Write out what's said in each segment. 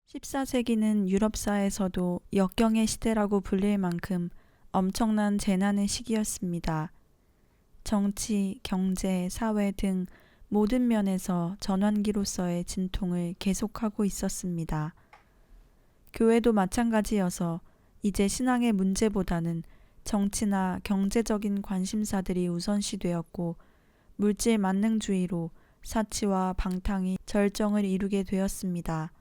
14세기는 유럽사에서도 역경의 시대라고 불릴 만큼 엄청난 재난의 시기였습니다. 정치, 경제, 사회 등 모든 면에서 전환기로서의 진통을 계속하고 있었습니다. 교회도 마찬가지여서 이제 신앙의 문제보다는 정치나 경제적인 관심사들이 우선시되었고 물질 만능주의로 사치와 방탕이 절정을 이루게 되었습니다.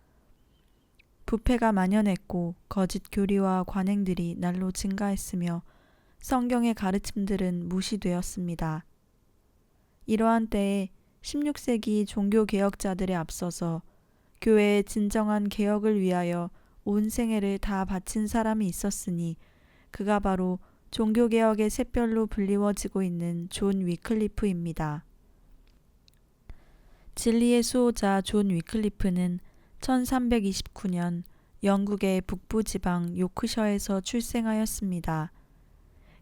부패가 만연했고 거짓 교리와 관행들이 날로 증가했으며 성경의 가르침들은 무시되었습니다. 이러한 때에 16세기 종교개혁자들에 앞서서 교회의 진정한 개혁을 위하여 온 생애를 다 바친 사람이 있었으니 그가 바로 종교개혁의 샛별로 불리워지고 있는 존 위클리프입니다. 진리의 수호자 존 위클리프는 1329년 영국의 북부 지방 요크셔에서 출생하였습니다.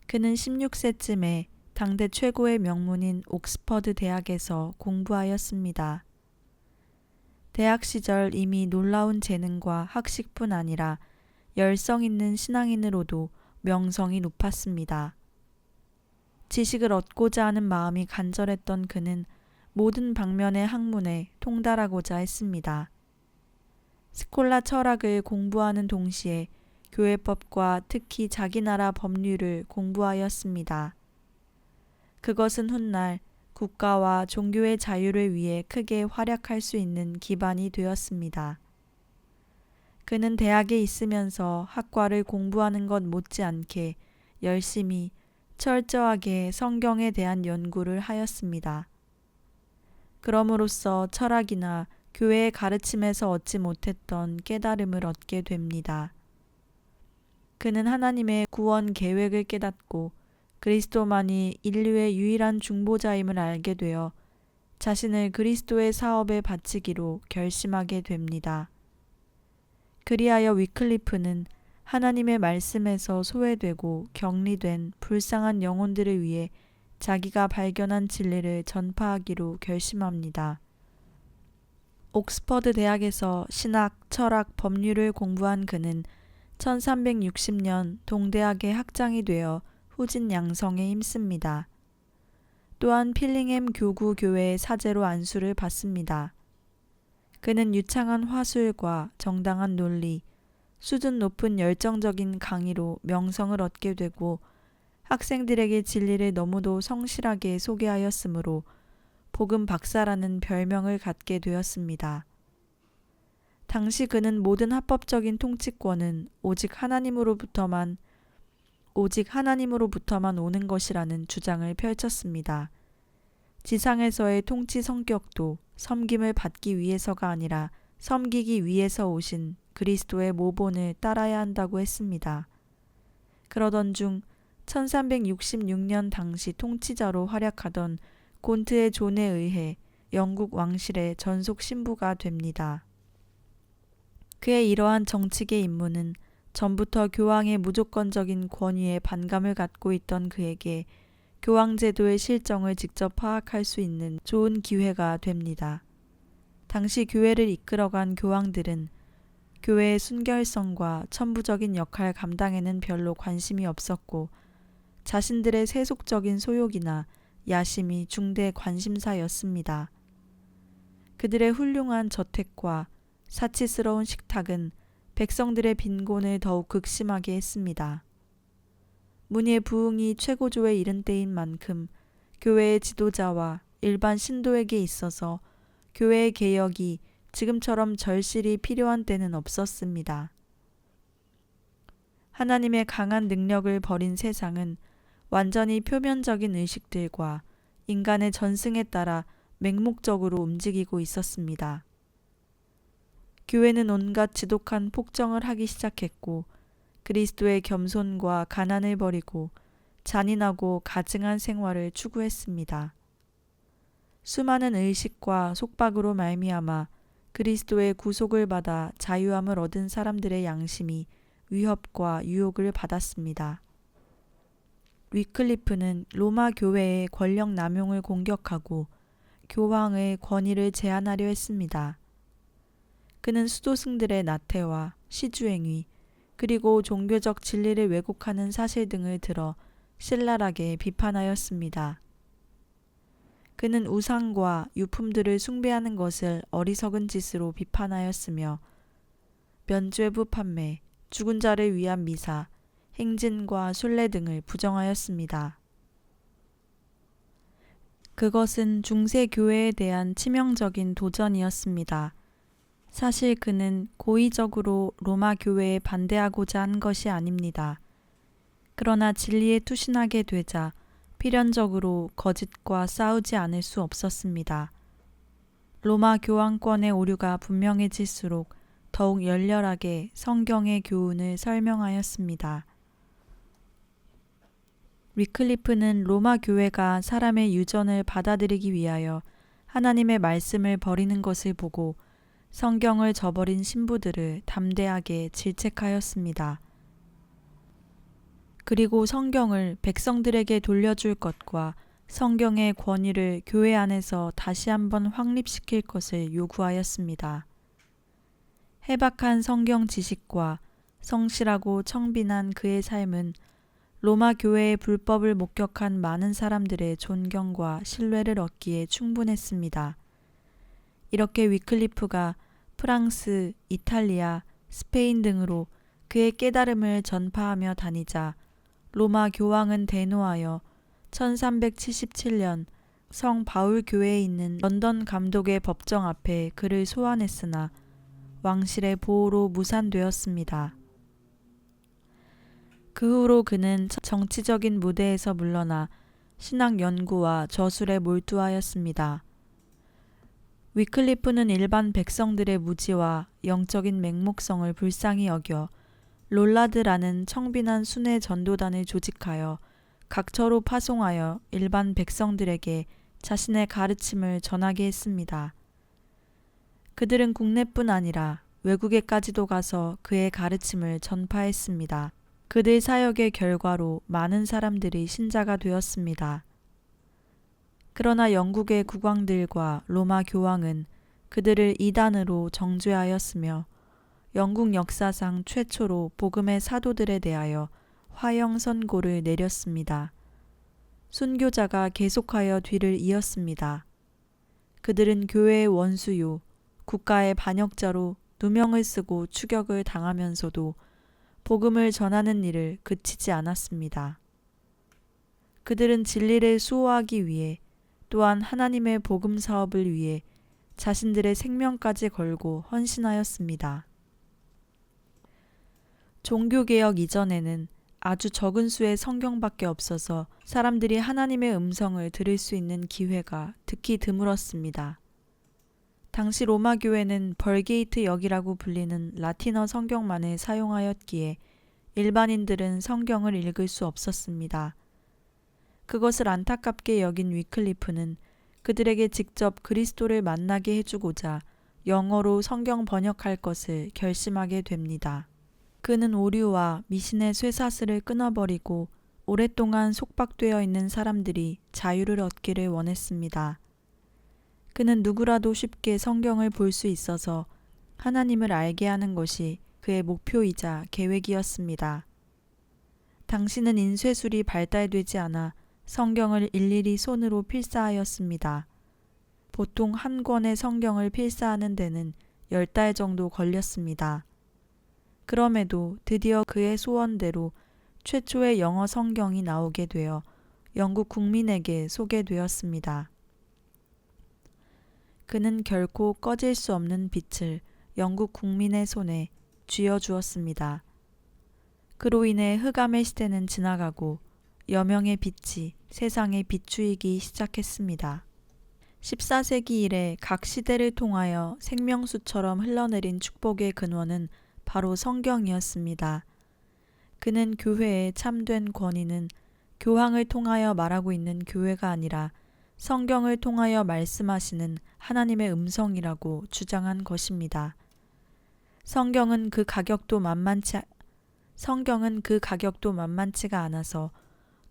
그는 16세쯤에 당대 최고의 명문인 옥스퍼드 대학에서 공부하였습니다. 대학 시절 이미 놀라운 재능과 학식뿐 아니라 열성 있는 신앙인으로도 명성이 높았습니다. 지식을 얻고자 하는 마음이 간절했던 그는 모든 방면의 학문에 통달하고자 했습니다. 스콜라 철학을 공부하는 동시에 교회법과 특히 자기 나라 법률을 공부하였습니다. 그것은 훗날 국가와 종교의 자유를 위해 크게 활약할 수 있는 기반이 되었습니다. 그는 대학에 있으면서 학과를 공부하는 것 못지않게 열심히 철저하게 성경에 대한 연구를 하였습니다. 그럼으로써 철학이나 교회의 가르침에서 얻지 못했던 깨달음을 얻게 됩니다. 그는 하나님의 구원 계획을 깨닫고 그리스도만이 인류의 유일한 중보자임을 알게 되어 자신을 그리스도의 사업에 바치기로 결심하게 됩니다. 그리하여 위클리프는 하나님의 말씀에서 소외되고 격리된 불쌍한 영혼들을 위해 자기가 발견한 진리를 전파하기로 결심합니다. 옥스퍼드 대학에서 신학, 철학, 법률을 공부한 그는 1360년 동대학의 학장이 되어 후진 양성에 힘씁니다. 또한 필링햄 교구 교회의 사제로 안수를 받습니다. 그는 유창한 화술과 정당한 논리, 수준 높은 열정적인 강의로 명성을 얻게 되고 학생들에게 진리를 너무도 성실하게 소개하였으므로 복음 박사라는 별명을 갖게 되었습니다. 당시 그는 모든 합법적인 통치권은 오직 하나님으로부터만 오는 것이라는 주장을 펼쳤습니다. 지상에서의 통치 성격도 섬김을 받기 위해서가 아니라 섬기기 위해서 오신 그리스도의 모본을 따라야 한다고 했습니다. 그러던 중 1366년 당시 통치자로 활약하던 곤트의 존에 의해 영국 왕실의 전속 신부가 됩니다. 그의 이러한 정치계 임무는 전부터 교황의 무조건적인 권위에 반감을 갖고 있던 그에게 교황제도의 실정을 직접 파악할 수 있는 좋은 기회가 됩니다. 당시 교회를 이끌어간 교황들은 교회의 순결성과 천부적인 역할 감당에는 별로 관심이 없었고 자신들의 세속적인 소욕이나 야심이 중대 관심사였습니다. 그들의 훌륭한 저택과 사치스러운 식탁은 백성들의 빈곤을 더욱 극심하게 했습니다. 문예 부흥이 최고조에 이른 때인 만큼 교회의 지도자와 일반 신도에게 있어서 교회의 개혁이 지금처럼 절실히 필요한 때는 없었습니다. 하나님의 강한 능력을 버린 세상은 완전히 표면적인 의식들과 인간의 전승에 따라 맹목적으로 움직이고 있었습니다. 교회는 온갖 지독한 폭정을 하기 시작했고 그리스도의 겸손과 가난을 버리고 잔인하고 가증한 생활을 추구했습니다. 수많은 의식과 속박으로 말미암아 그리스도의 구속을 받아 자유함을 얻은 사람들의 양심이 위협과 유혹을 받았습니다. 위클리프는 로마 교회의 권력 남용을 공격하고 교황의 권위를 제한하려 했습니다. 그는 수도승들의 나태와 시주행위, 그리고 종교적 진리를 왜곡하는 사실 등을 들어 신랄하게 비판하였습니다. 그는 우상과 유품들을 숭배하는 것을 어리석은 짓으로 비판하였으며 면죄부 판매, 죽은 자를 위한 미사, 행진과 순례 등을 부정하였습니다. 그것은 중세 교회에 대한 치명적인 도전이었습니다. 사실 그는 고의적으로 로마 교회에 반대하고자 한 것이 아닙니다. 그러나 진리에 투신하게 되자 필연적으로 거짓과 싸우지 않을 수 없었습니다. 로마 교황권의 오류가 분명해질수록 더욱 열렬하게 성경의 교훈을 설명하였습니다. 위클리프는 로마 교회가 사람의 유전을 받아들이기 위하여 하나님의 말씀을 버리는 것을 보고 성경을 저버린 신부들을 담대하게 질책하였습니다. 그리고 성경을 백성들에게 돌려줄 것과 성경의 권위를 교회 안에서 다시 한번 확립시킬 것을 요구하였습니다. 해박한 성경 지식과 성실하고 청빈한 그의 삶은 로마 교회의 불법을 목격한 많은 사람들의 존경과 신뢰를 얻기에 충분했습니다. 이렇게 위클리프가 프랑스, 이탈리아, 스페인 등으로 그의 깨달음을 전파하며 다니자 로마 교황은 대노하여 1377년 성 바울 교회에 있는 런던 감독의 법정 앞에 그를 소환했으나 왕실의 보호로 무산되었습니다. 그 후로 그는 정치적인 무대에서 물러나 신학 연구와 저술에 몰두하였습니다. 위클리프는 일반 백성들의 무지와 영적인 맹목성을 불쌍히 여겨 롤라드라는 청빈한 순회 전도단을 조직하여 각처로 파송하여 일반 백성들에게 자신의 가르침을 전하게 했습니다. 그들은 국내뿐 아니라 외국에까지도 가서 그의 가르침을 전파했습니다. 그들 사역의 결과로 많은 사람들이 신자가 되었습니다. 그러나 영국의 국왕들과 로마 교황은 그들을 이단으로 정죄하였으며 영국 역사상 최초로 복음의 사도들에 대하여 화형 선고를 내렸습니다. 순교자가 계속하여 뒤를 이었습니다. 그들은 교회의 원수요, 국가의 반역자로 누명을 쓰고 추격을 당하면서도 복음을 전하는 일을 그치지 않았습니다. 그들은 진리를 수호하기 위해 또한 하나님의 복음 사업을 위해 자신들의 생명까지 걸고 헌신하였습니다. 종교개혁 이전에는 아주 적은 수의 성경밖에 없어서 사람들이 하나님의 음성을 들을 수 있는 기회가 특히 드물었습니다. 당시 로마 교회는 벌게이트 역이라고 불리는 라틴어 성경만을 사용하였기에 일반인들은 성경을 읽을 수 없었습니다. 그것을 안타깝게 여긴 위클리프는 그들에게 직접 그리스도를 만나게 해주고자 영어로 성경 번역할 것을 결심하게 됩니다. 그는 오류와 미신의 쇠사슬을 끊어버리고 오랫동안 속박되어 있는 사람들이 자유를 얻기를 원했습니다. 그는 누구라도 쉽게 성경을 볼 수 있어서 하나님을 알게 하는 것이 그의 목표이자 계획이었습니다. 당시는 인쇄술이 발달되지 않아 성경을 일일이 손으로 필사하였습니다. 보통 한 권의 성경을 필사하는 데는 10달 정도 걸렸습니다. 그럼에도 드디어 그의 소원대로 최초의 영어 성경이 나오게 되어 영국 국민에게 소개되었습니다. 그는 결코 꺼질 수 없는 빛을 영국 국민의 손에 쥐어주었습니다. 그로 인해 흑암의 시대는 지나가고 여명의 빛이 세상에 비추이기 시작했습니다. 14세기 이래 각 시대를 통하여 생명수처럼 흘러내린 축복의 근원은 바로 성경이었습니다. 그는 교회의 참된 권위는 교황을 통하여 말하고 있는 교회가 아니라 성경을 통하여 말씀하시는 하나님의 음성이라고 주장한 것입니다. 성경은 그 가격도 만만치가 않아서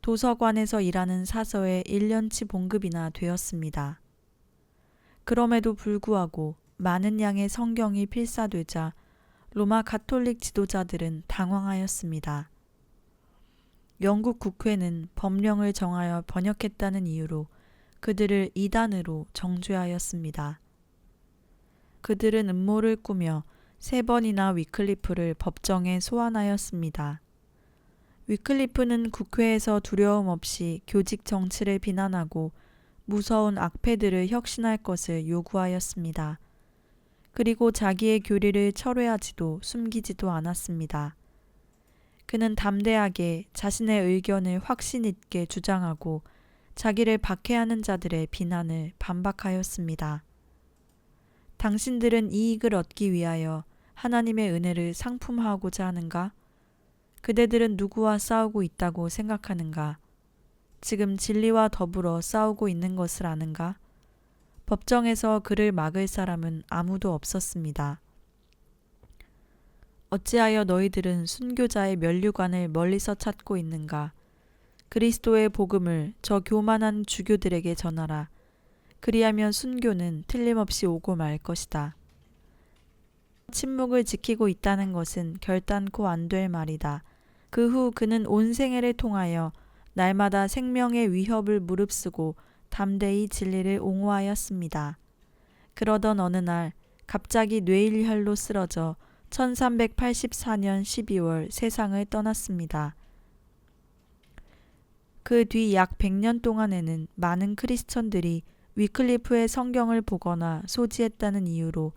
도서관에서 일하는 사서의 1년치 봉급이나 되었습니다. 그럼에도 불구하고 많은 양의 성경이 필사되자 로마 가톨릭 지도자들은 당황하였습니다. 영국 국회는 법령을 정하여 번역했다는 이유로 그들을 이단으로 정죄하였습니다. 그들은 음모를 꾸며 3번이나 위클리프를 법정에 소환하였습니다. 위클리프는 국회에서 두려움 없이 교직 정치를 비난하고 무서운 악패들을 혁신할 것을 요구하였습니다. 그리고 자기의 교리를 철회하지도 숨기지도 않았습니다. 그는 담대하게 자신의 의견을 확신 있게 주장하고 자기를 박해하는 자들의 비난을 반박하였습니다. 당신들은 이익을 얻기 위하여 하나님의 은혜를 상품화하고자 하는가? 그대들은 누구와 싸우고 있다고 생각하는가? 지금 진리와 더불어 싸우고 있는 것을 아는가? 법정에서 그를 막을 사람은 아무도 없었습니다. 어찌하여 너희들은 순교자의 면류관을 멀리서 찾고 있는가? 그리스도의 복음을 저 교만한 주교들에게 전하라. 그리하면 순교는 틀림없이 오고 말 것이다. 침묵을 지키고 있다는 것은 결단코 안 될 말이다. 그 후 그는 온 생애를 통하여 날마다 생명의 위협을 무릅쓰고 담대히 진리를 옹호하였습니다. 그러던 어느 날 갑자기 뇌일혈로 쓰러져 1384년 12월 세상을 떠났습니다. 그 뒤 약 100년 동안에는 많은 크리스천들이 위클리프의 성경을 보거나 소지했다는 이유로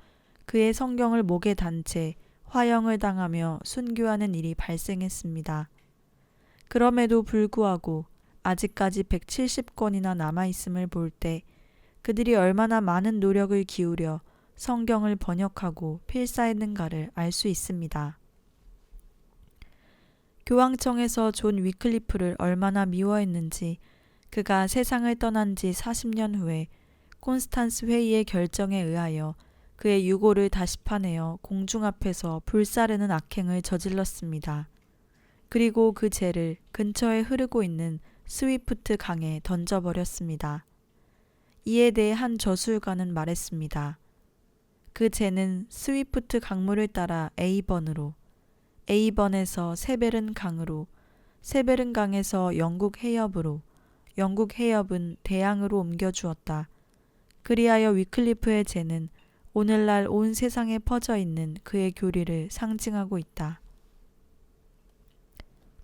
그의 성경을 목에 단 채 화형을 당하며 순교하는 일이 발생했습니다. 그럼에도 불구하고 아직까지 170권이나 남아있음을 볼 때 그들이 얼마나 많은 노력을 기울여 성경을 번역하고 필사했는가를 알 수 있습니다. 교황청에서 존 위클리프를 얼마나 미워했는지 그가 세상을 떠난 지 40년 후에 콘스탄스 회의의 결정에 의하여 그의 유고를 다시 파내어 공중 앞에서 불사르는 악행을 저질렀습니다. 그리고 그 죄를 근처에 흐르고 있는 스위프트 강에 던져버렸습니다. 이에 대해 한 저술가는 말했습니다. 그 죄는 스위프트 강물을 따라 A번으로, A번에서 세베른 강으로, 세베른 강에서 영국 해협으로, 영국 해협은 대양으로 옮겨주었다. 그리하여 위클리프의 죄는 오늘날 온 세상에 퍼져 있는 그의 교리를 상징하고 있다.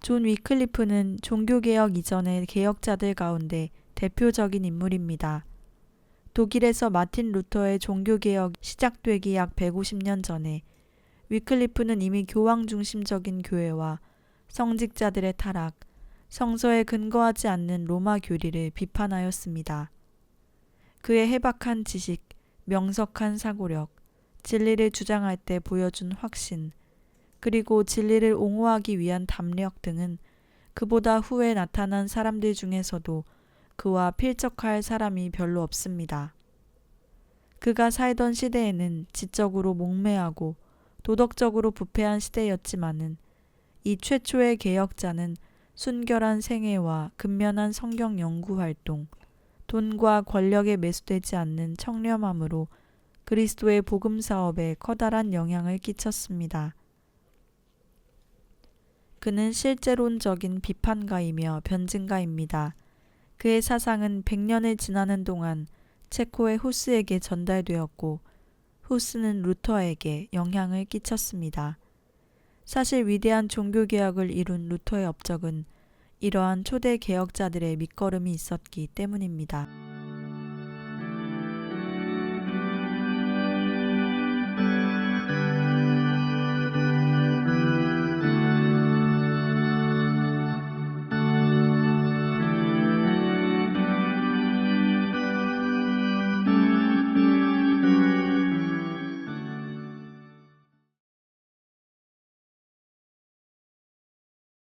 존 위클리프는 종교개혁 이전의 개혁자들 가운데 대표적인 인물입니다. 독일에서 마틴 루터의 종교개혁이 시작되기 약 150년 전에 위클리프는 이미 교황 중심적인 교회와 성직자들의 타락, 성서에 근거하지 않는 로마 교리를 비판하였습니다. 그의 해박한 지식, 명석한 사고력, 진리를 주장할 때 보여준 확신, 그리고 진리를 옹호하기 위한 담력 등은 그보다 후에 나타난 사람들 중에서도 그와 필적할 사람이 별로 없습니다. 그가 살던 시대에는 지적으로 목매하고 도덕적으로 부패한 시대였지만은 이 최초의 개혁자는 순결한 생애와 근면한 성경 연구 활동, 돈과 권력에 매수되지 않는 청렴함으로 그리스도의 복음 사업에 커다란 영향을 끼쳤습니다. 그는 실제론적인 비판가이며 변증가입니다. 그의 사상은 100년을 지나는 동안 체코의 후스에게 전달되었고 후스는 루터에게 영향을 끼쳤습니다. 사실 위대한 종교개혁을 이룬 루터의 업적은 이러한 초대 개혁자들의 밑거름이 있었기 때문입니다.